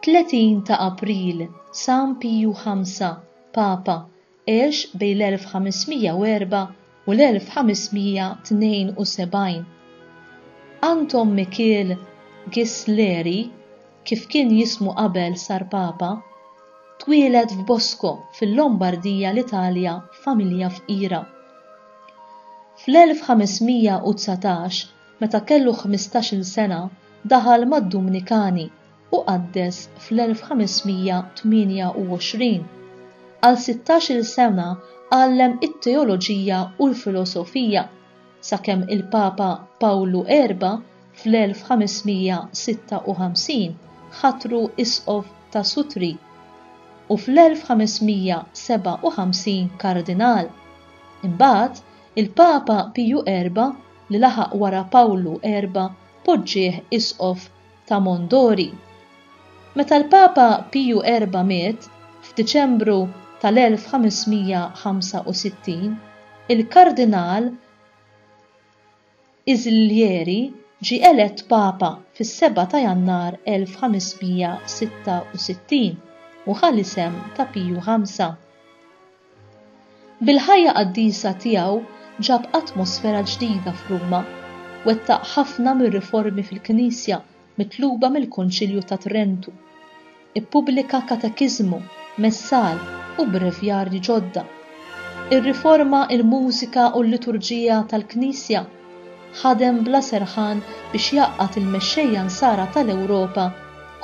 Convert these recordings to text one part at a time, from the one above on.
30 ta' April San Piju V Papa għex bejn l-1504 u l-1572. Anton Michiel Ghisleri, kif kien jismu qabel sar Papa, twieled f'Bosco fil-Lombardija l-Italja familja fqira. Fl-1519, meta kellu 15-il sena, daħal mad-Dominikani u qaddes fl-1528. Għal 16-il sena għallem it-teoloġija u l-filosofija sakemm il-Papa Pawlu IV fl-1556 ħatru isqof ta' Sutri u fl-1557 kardinal. Imbagħad il-Papa Piju IV li laħaq wara Pawlu IV poġġieh isqof ta' Mondori. Meta l-Papa Piju IV miet f'Diċembru tal-1565, il-Kardinal Iżlieri ġie elett Papa fis-7 ta' Jannar 1566 u ħalli isem ta' Piju V. Bil-ħajja qaddisa tiegħu ġab atmosfera ġdida f'Ruma, wettaq ħafna mir-riformi fil-Knisja mitluba mill-Kunċilju ta' Trentu. Ippubblika katekiżmu, messal u brevjarji ġodda. Irriforma il-mużika u l-liturġija tal-Knisja. Ħadem bla serħan biex jaqqat il-mexxejja nsara tal-Ewropa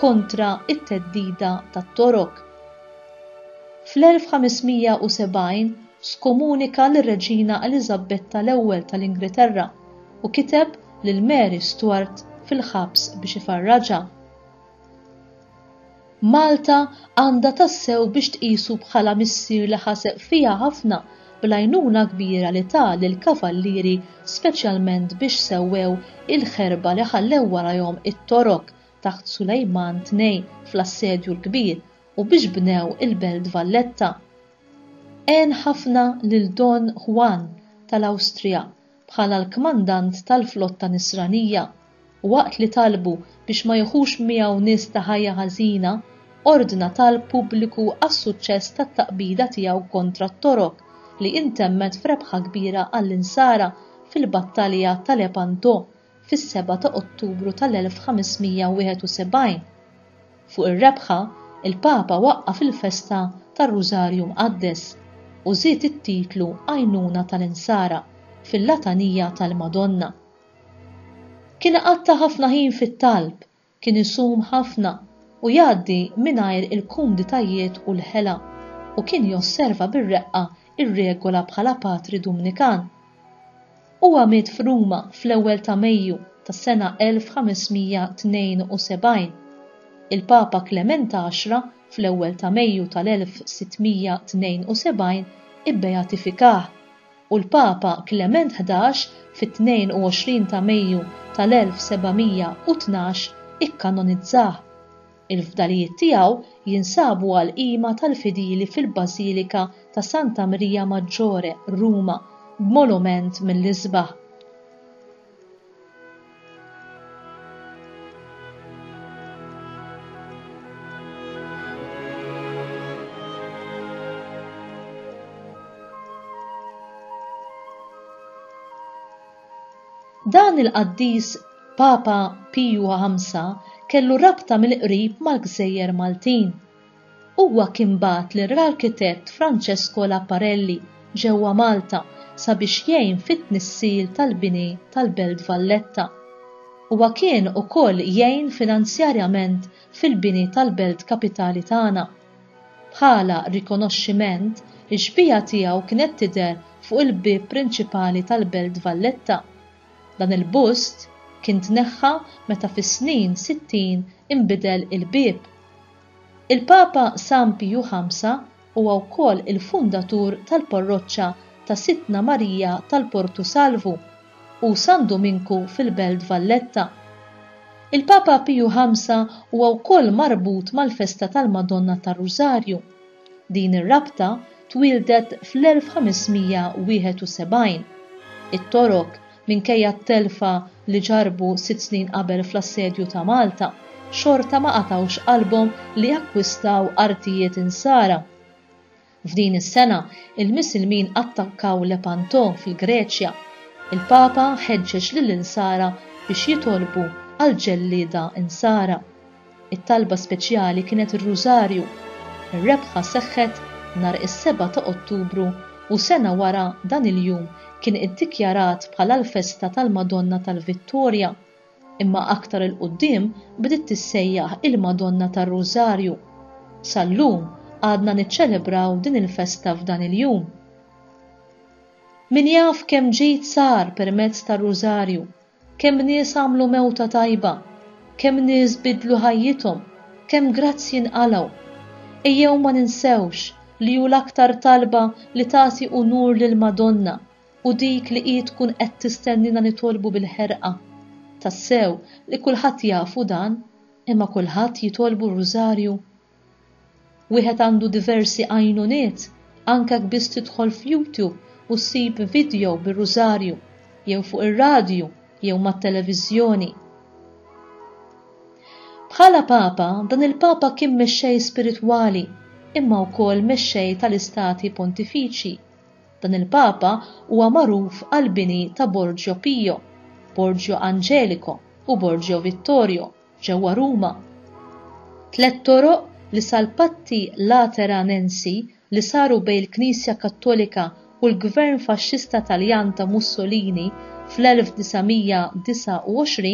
kontra it-teddida tat-torok. Fl-1570 skomunika lir-Reġina Eliżabetta l-ewwel tal-Ingilterra u kiteb lil Mary Stuart fil-ħabs biex ifarraġha. Malta għandha tassew biex tqisu bħala missier li ħaseb fiha ħafna bl-għajnuna kbira li ta' lill-kavallieri speċjalment biex sewwew il-ħerba li ħallew warahom it-torok taħt Sulejman II fl-assedju l-kbir u biex bnew il-Belt Valletta. Għen ħafna lil Don Juan tal-Awstrija bħala l-kmandant tal-flotta Nisranija u waqt li talbu biex ma jieħux miegħu nies ta' ħajja ħażina, ordna tal-pubbliku għas-suċċess tat-taqbida tiegħu kontra t-torok li intemmet f'rebħa kbira għall-insara fil-battalja ta' Lepanto fis-7 ta' Ottubru tal-1571. Fuq ir-rebħa, il-Papa waqqaf il-festa tar-Rużarju Mqaddes u żied it-titlu Għajnuna tal-Insara fil-Latanija tal-Madonna. Kien qatta ħafna ħin fit-talb, kien isum ħafna u jgħaddi mingħajr il-kumditajiet u l-ħela u kien josserva bir-reqqa ir-regola bħala patri Dominikan. Huwa miet f'Ruma fl-ewwel ta' Mejju tas-sena 1572. Il-Papa Klement X fl-ewwel ta' Mejju tal-1672 ibbeatifikah u l-Papa Klement XI fit-22 ta' Mejju tal-1712 ikkanonizzah. Il-fdalijiet tiegħu jinsabu għal qima tal-fidili fil-Bażilika ta' Santa Maria Maggiore, Ruma, b'monument mill-isbaħ. Dan il-qaddis Papa Piju V kellu rabta mill-qrib mal-Gżejjer Maltin. Huwa kien bagħat lir-arkitett Francesco Laparelli ġewwa Malta sabiex jgħin fit-tnissil tal-bini tal-Belt Valletta. Huwa kien ukoll jgħin finanzjarjament fil-bini tal-Belt Kapitali tagħna. Bħala rikonoxximent, il-xbija tiegħu kienet tidher fuq il-bib prinċipali tal-Belt Valletta. Dan il-bust kien tneħħa meta fis-snin 60 inbidel il-bib. Il-Papa San Piju V huwa wkoll il-fundatur tal-parroċċa ta' Sitna Marija tal-Portu Salvu u San Dominku fil-Belt Valletta. Il-Papa Piju V huwa wkoll marbut mal-festa tal-Madonna tar-Rużarju. Din ir-rabta twildet fl-1571. It-torok minkejja t-telfa li ġarbu 6 snin qabel fl-assedju ta' Malta xorta ma qatawx qalbhom li jakkwistaw artijiet insara. F'din is-sena il-Missilmin attakkaw Lepanto fil-Greċja. Il-Papa ħeġġeġ lill-insara biex jitolbu għal ġellieda insara. It-talba speċjali kienet ir-Rużarju. Ir-rebħa seħħet nhar is-7 ta' Ottubru u sena wara dan il-jum kien iddikjarat bħala l-festa tal-Madonna tal-Vittorja, imma aktar il-qudiem bdiet tissejjaħ il-Madonna tar-Rużarju. Sal-lum għadna niċċelebraw din il-festa f'dan il-jum. Min jaf kemm ġid sar permezz tar-Rużarju, kemm nies għamlu mewta tajba, kemm nies bidlu ħajjithom, kemm grazzi nqalgħu. Ejjew ma ninsewx li hu l-aktar talba li tagħti unur lill-Madonna u dik li hi tkun qed tistennina nitolbu bil-ħerqa. Tassew li kulħadd jafu dan, imma kulħadd jitolbu r-Rużarju. Wieħed għandu diversi għajnuniet anke biss tidħol f'YouTube u ssib video bir-Rużarju jew fuq ir-radju jew mat-televiżjoni. Bħala Papa, dan il-Papa kien mexxej spiritwali imma wkoll mexxej tal-istati pontifiċi. Dan il-Papa huwa magħruf għall-bini ta' Borgio Pio, Borgio Angelico u Borgio Vittorio ġewwa Ruma. 3 toroq li sal-patti lateranensi li saru bejn il-Knisja Kattolika u l-Gvern Faxxista Taljan ta' Mussolini fl-1929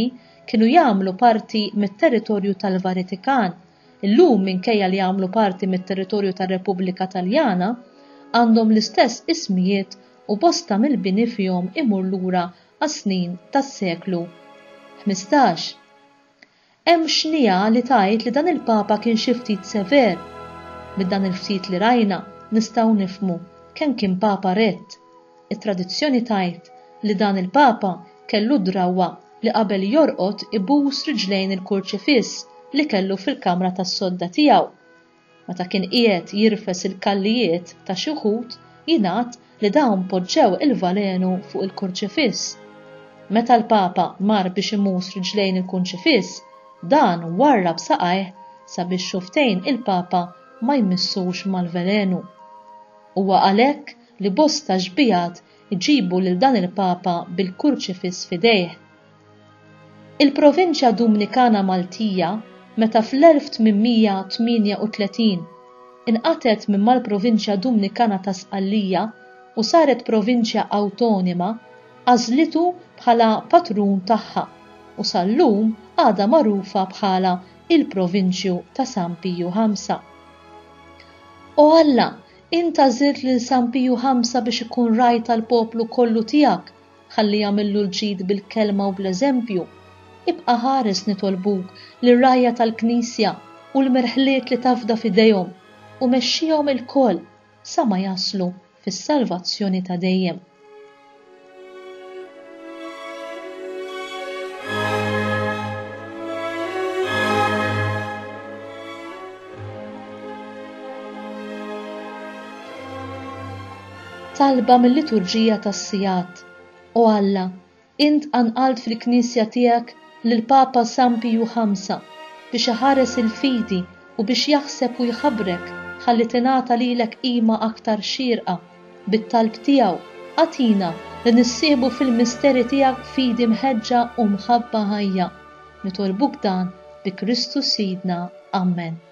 kienu jagħmlu parti mit-territorju tal-Vatikan. Illum minkejja li jagħmlu parti mit-territorju tar-Repubblika Taljana għandhom l-istess ismijiet u bosta mill-bini fihom imur lura għas-snin tas-seklu 15. Hemm xnija li tgħid li dan il-Papa kien xi ftit sever. Bid-dan il-ftit li rajna nistgħu nifhmu kemm kien Papa rett. It-tradizzjoni tgħid li dan il-Papa kellu drawwa li qabel jorqod ibuż riġlejn il-kurċifiss li kellu fil-kamra tas-sodda tiegħu. Meta kien qiegħed jirfes il-kallijiet ta' xi wħud jingħad li dawn poġġew il-valenu fuq il-kurċifiss. Meta l-Papa mar biex imus riġlejn il-kurċifiss, dan warrab saqajh sabiex xuftejn il-Papa ma jmissux mal-velenu. Huwa għalhekk li bosta ġbijat iġibu lil dan il-Papa bil-kurċifiss f'idejh. Il-Provinċja Dominikana Maltija meta fl-1838 inqatet minn mal-Provinċja Dominikana ta' Sqallija u saret provinċja awtonoma, għażlitu bħala patrun tagħha u sal-lum għadha magħrufa bħala il-Provinċju ta' San Piju V. O Alla, inta żirt lil San Piju V biex ikun raj tal-poplu kollu tiegħek, ħalli jagħmillu l-ġid bil-kelma u bl-eżempju. Ibqa' ħares nitolbuk lir-rajja tal-Knisja u l-merħliet li tafda f'idejhom u mexxihom il-koll sa ma jaslu fis-salvazzjoni ta' dejjem. Talba mill-liturġija tas-Sijat. O Alla, int anqalt fil-Knisja tiegħek lill-Papa San Piju V biex iħares il-fidi u biex jaħseb u jħabbrek ħalli tingħata lilek qima aktar xierqa bit-talb tiegħu għatina li nissieħbu fil-misteri tiegħek fidi mħeġġa u mħabba ħajja. Nitolbuk dan bi Kristu Sidna. Amen.